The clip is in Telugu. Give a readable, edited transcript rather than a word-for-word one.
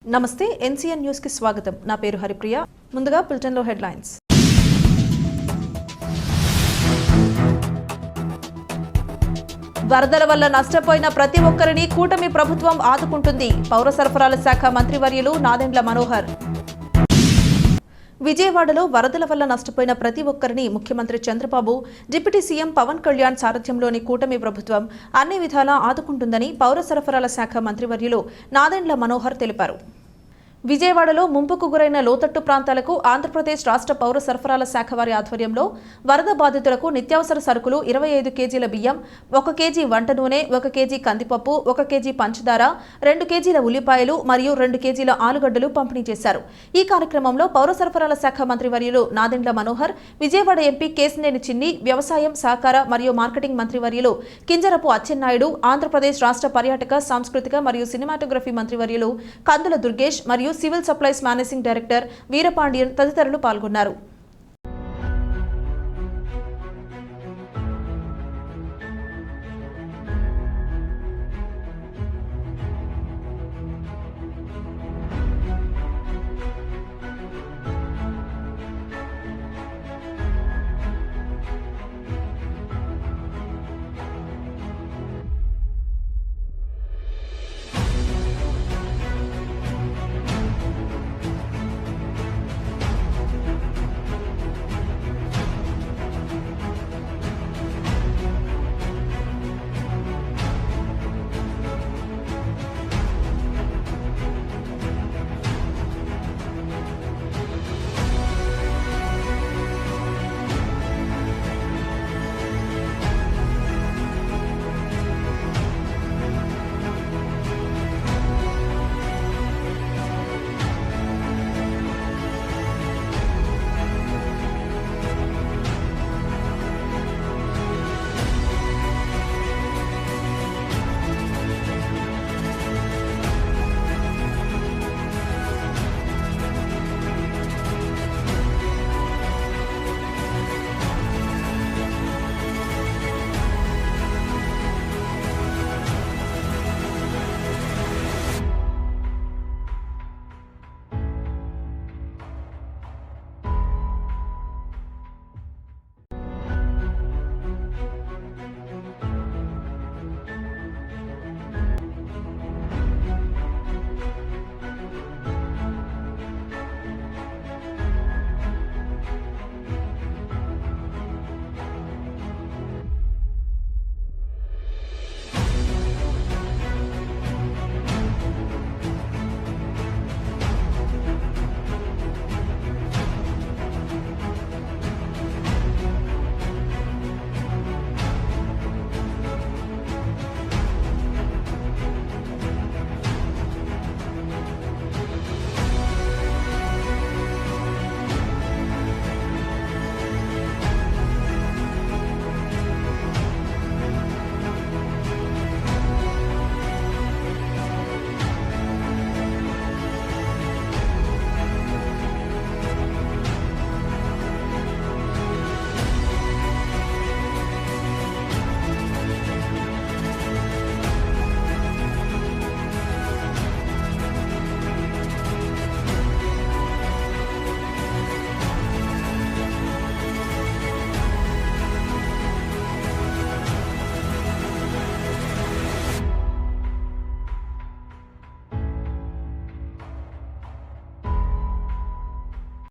నమస్తే ఎన్సీఎన్ న్యూస్ కి స్వాగతం. నా పేరు హరిప్రియ. ముందుగా బులెటిన్ లో హెడ్లైన్స్. వరదల వల్ల నష్టపోయిన ప్రతి ఒక్కరిని కూటమి ప్రభుత్వం ఆదుకుంటుంది. పౌర సరఫరాల శాఖ మంత్రివర్యులు నాదెండ్ల మనోహర్. విజయవాడలో వరదల వల్ల నష్టపోయిన ప్రతి ఒక్కరిని ముఖ్యమంత్రి చంద్రబాబు, డిప్యూటీ సీఎం పవన్ కళ్యాణ్ సారథ్యంలోని కూటమి ప్రభుత్వం అన్ని విధాలా ఆదుకుంటుందని పౌర సరఫరాల శాఖ మంత్రివర్యులు నాదెండ్ల మనోహర్ తెలిపారు. విజయవాడలో ముంపుకు గురైన లోతట్టు ప్రాంతాలకు ఆంధ్రప్రదేశ్ రాష్ట్ర పౌర సరఫరాల శాఖ వారి ఆధ్వర్యంలో వరద బాధితులకు నిత్యావసర సరుకులు 25 కేజీల బియ్యం, 1 కేజీ వంట నూనె, 1 కేజీ కందిపప్పు, 1 కేజీ పంచదార, 2 కేజీల ఉల్లిపాయలు మరియు 2 కేజీల ఆలుగడ్డలు పంపిణీ చేశారు. ఈ కార్యక్రమంలో పౌర సరఫరాల శాఖ మంత్రివర్యులు నాదెండ్ల మనోహర్, విజయవాడ ఎంపీ కేశినేని చిన్ని, వ్యవసాయం, సహకార మరియు మార్కెటింగ్ మంత్రివర్యులు కింజరపు అచ్చెన్నాయుడు, ఆంధ్రప్రదేశ్ రాష్ట్ర పర్యాటక, సాంస్కృతిక మరియు సినిమాటోగ్రఫీ మంత్రివర్యులు కందుల దుర్గేష్ మరియు civil supplies managing director Veerapandian తదితరులు పాల్గొన్నారు.